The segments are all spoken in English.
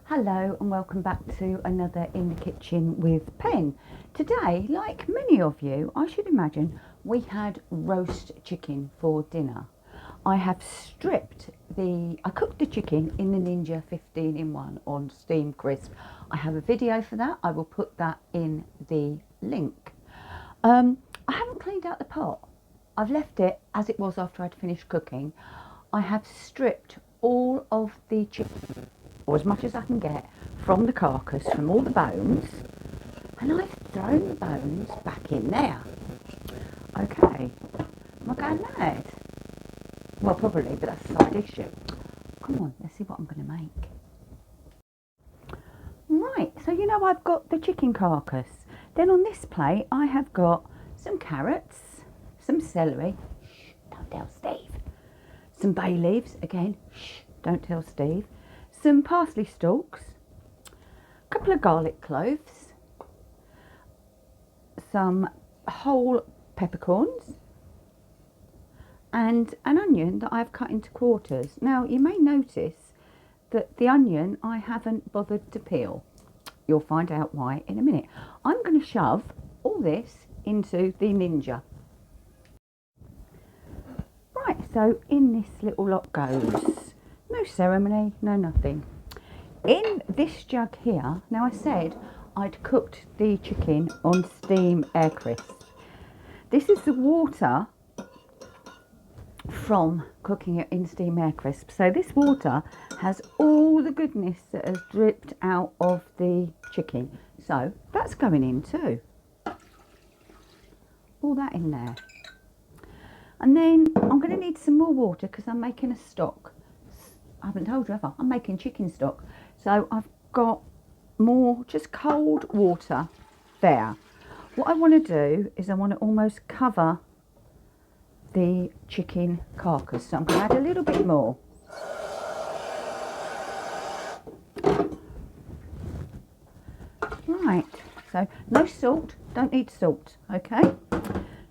Hello and welcome back to another In the Kitchen with Pen. Today, like many of you, I should imagine, we had roast chicken for dinner. I cooked the chicken in the Ninja 15-in-1 on steam crisp. I have a video for that. I will put that in the link. I haven't cleaned out the pot. I've left it as it was after I'd finished cooking. I have stripped all of the chicken, or as much as I can get, from the carcass, from all the bones, and I've thrown the bones back in there. Okay, am I going mad? Well, probably, but that's a side issue. Come on, let's see what I'm going to make. Right, so I've got the chicken carcass. Then on this plate I have got some carrots, some celery, shh, don't tell Steve, some bay leaves, again, shh, don't tell Steve, some parsley stalks, a couple of garlic cloves, some whole peppercorns, and an onion that I've cut into quarters. Now you may notice that the onion I haven't bothered to peel. You'll find out why in a minute. I'm going to shove all this into the Ninja. Right, so in this little lot goes. No ceremony, no nothing. In this jug here, now I said I'd cooked the chicken on steam air crisp. This is the water from cooking it in steam air crisp. So this water has all the goodness that has dripped out of the chicken. So that's going in too. All that in there. And then I'm going to need some more water because I'm making a stock. I haven't told you, have I? I'm making chicken stock. So I've got more just cold water there. What I want to do is I want to almost cover the chicken carcass. So I'm going to add a little bit more. Right, so no salt, don't need salt, okay?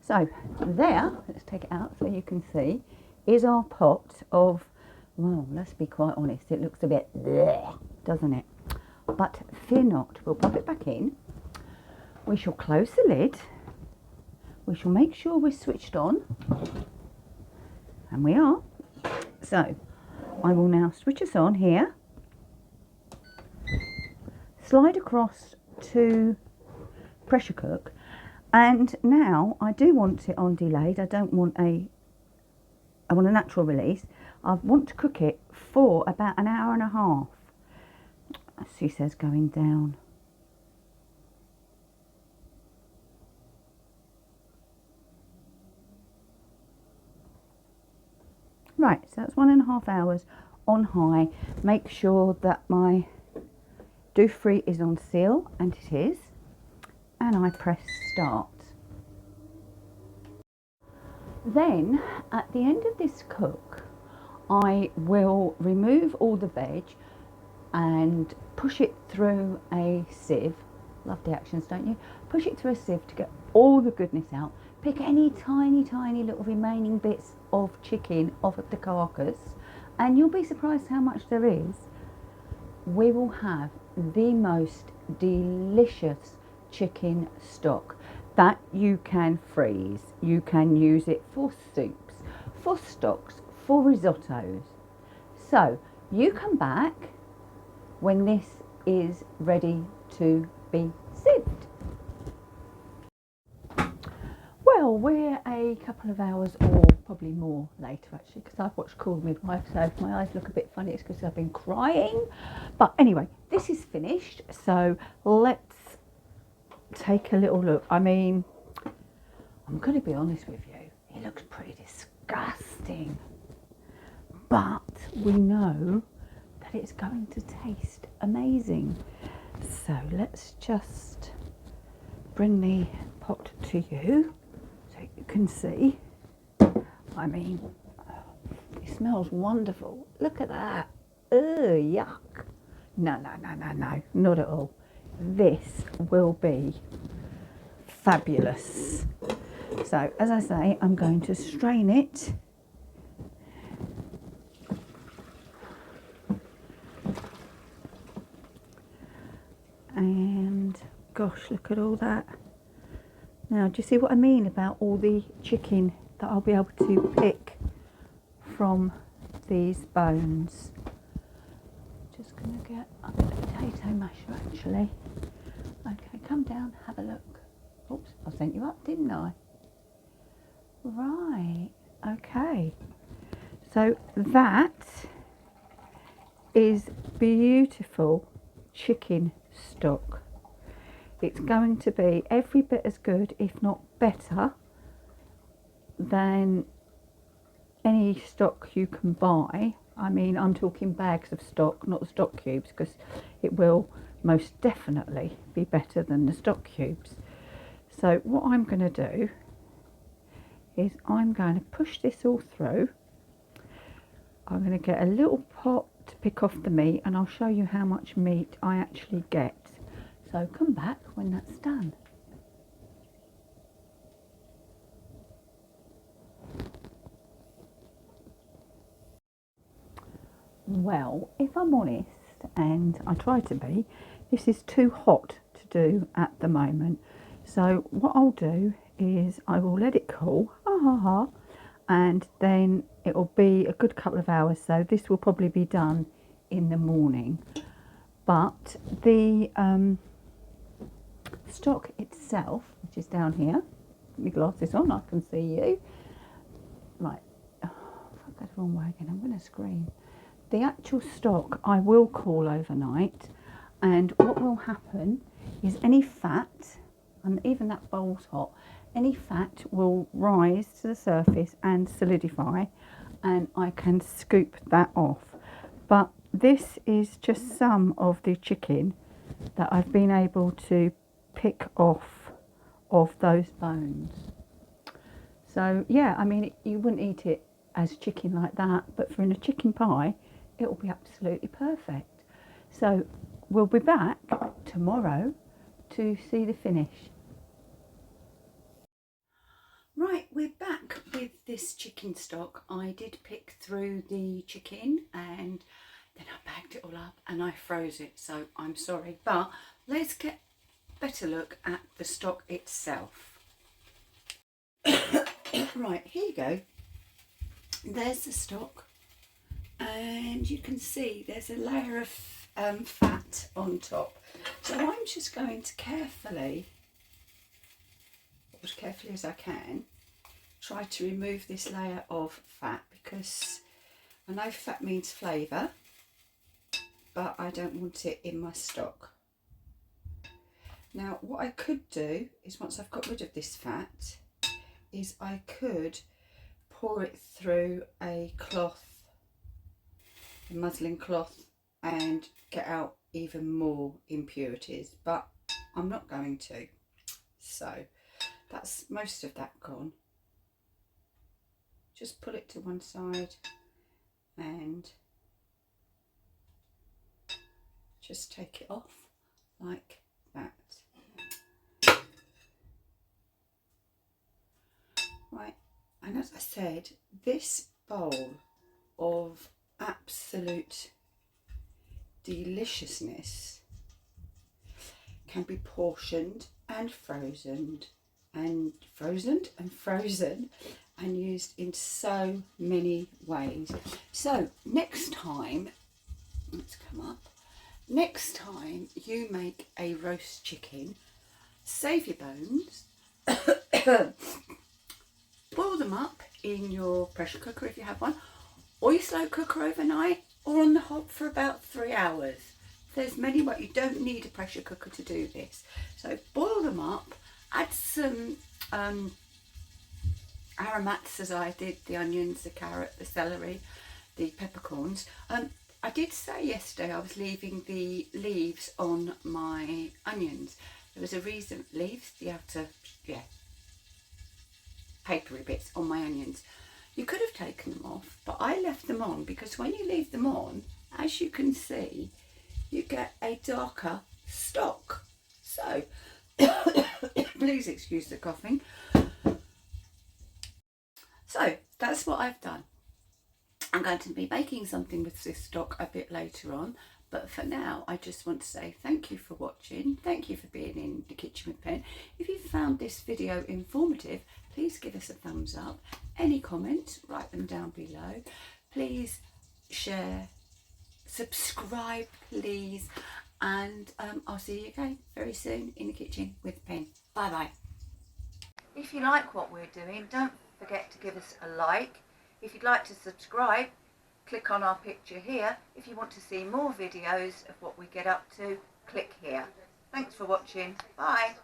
So there, let's take it out so you can see, is our pot of, well, let's be quite honest, it looks a bit bleh, doesn't it? But fear not, we'll pop it back in. We shall close the lid. We shall make sure we're switched on. And we are. So I will now switch us on here. Slide across to pressure cook. And now I do want it on delayed. I want a natural release. I want to cook it for about an hour and a half. As she says, going down. Right, so that's 1.5 hours on high. Make sure that my do free is on seal, and it is. And I press start. Then at the end of this cook, I will remove all the veg and push it through a sieve. Love the actions, don't you? Push it through a sieve to get all the goodness out. Pick any tiny little remaining bits of chicken off of the carcass, and you'll be surprised how much there is. We will have the most delicious chicken stock that you can freeze. You can use it for soups, for stocks, for risottos. So you come back when this is ready to be sieved. Well, we're a couple of hours, or probably more later actually, because I've watched Call the Midwife, so if my eyes look a bit funny, it's because I've been crying. But anyway, this is finished, so let's take a little look. I mean, I'm going to be honest with you, it looks pretty disgusting, but we know that it's going to taste amazing. So let's just bring the pot to you so you can see. I mean, it smells wonderful. Look at that. Ugh, yuck. No, not at all. This will be fabulous. So as I say, I'm going to strain it. And gosh, look at all that. Now, do you see what I mean about all the chicken that I'll be able to pick from these bones? Just going to get a potato masher actually. Okay, come down, have a look. Oops, I sent you up, didn't I? Right, okay. So that is beautiful chicken stock. It's going to be every bit as good, if not better, than any stock you can buy. I mean, I'm talking bags of stock, not the stock cubes, because it will most definitely be better than the stock cubes. So what I'm going to do is I'm going to push this all through. I'm going to get a little pot to pick off the meat, and I'll show you how much meat I actually get. So come back when that's done. Well, if I'm honest, and I try to be, this is too hot to do at the moment. So what I'll do is I will let it cool, and then it will be a good couple of hours. So this will probably be done in the morning. But the stock itself, which is down here, put my glasses on, I can see you. Right, oh, if I go the wrong way again, I'm going to scream. The actual stock I will cool overnight, and what will happen is any fat, and even that bowl's hot, any fat will rise to the surface and solidify, and I can scoop that off. But this is just some of the chicken that I've been able to pick off of those bones. So yeah, I mean, you wouldn't eat it as chicken like that, but for in a chicken pie it will be absolutely perfect. So we'll be back tomorrow to see the finish. Right, we're back with this chicken stock. I did pick through the chicken and then I bagged it all up and I froze it, so I'm sorry, but let's get a better look at the stock itself. Right, here you go. There's the stock, and you can see there's a layer of fat on top. So I'm just going to carefully, as carefully as I can, try to remove this layer of fat, because I know fat means flavour, but I don't want it in my stock. Now what I could do is, once I've got rid of this fat, is I could pour it through a cloth, a muslin cloth, and get out even more impurities, but I'm not going to. So that's most of that gone. Just pull it to one side and just take it off like that. Right, and as I said, this bowl of absolute deliciousness can be portioned and frozen and used in so many ways. So next time, let's come up, next time you make a roast chicken, save your bones, boil them up in your pressure cooker if you have one, or your slow cooker overnight, or on the hob for about 3 hours. There's many ways. You don't need a pressure cooker to do this. So boil them up, add some aromats as I did, the onions, the carrot, the celery, the peppercorns. I did say yesterday I was leaving the leaves on my onions. There was a reason. Leaves, the outer, papery bits on my onions. You could have taken them off, but I left them on because when you leave them on, as you can see, you get a darker stock. So please excuse the coughing. So that's what I've done. I'm going to be making something with this stock a bit later on, But for now, I just want to say thank you for watching. Thank you for being in the kitchen with Pen. If you found this video informative, please give us a thumbs up. Any comments, write them down below. Please share, subscribe, please. And I'll see you again very soon in the kitchen with Pen. Bye bye. If you like what we're doing, don't forget to give us a like. If you'd like to subscribe, click on our picture here. If you want to see more videos of what we get up to, click here. Thanks for watching. Bye.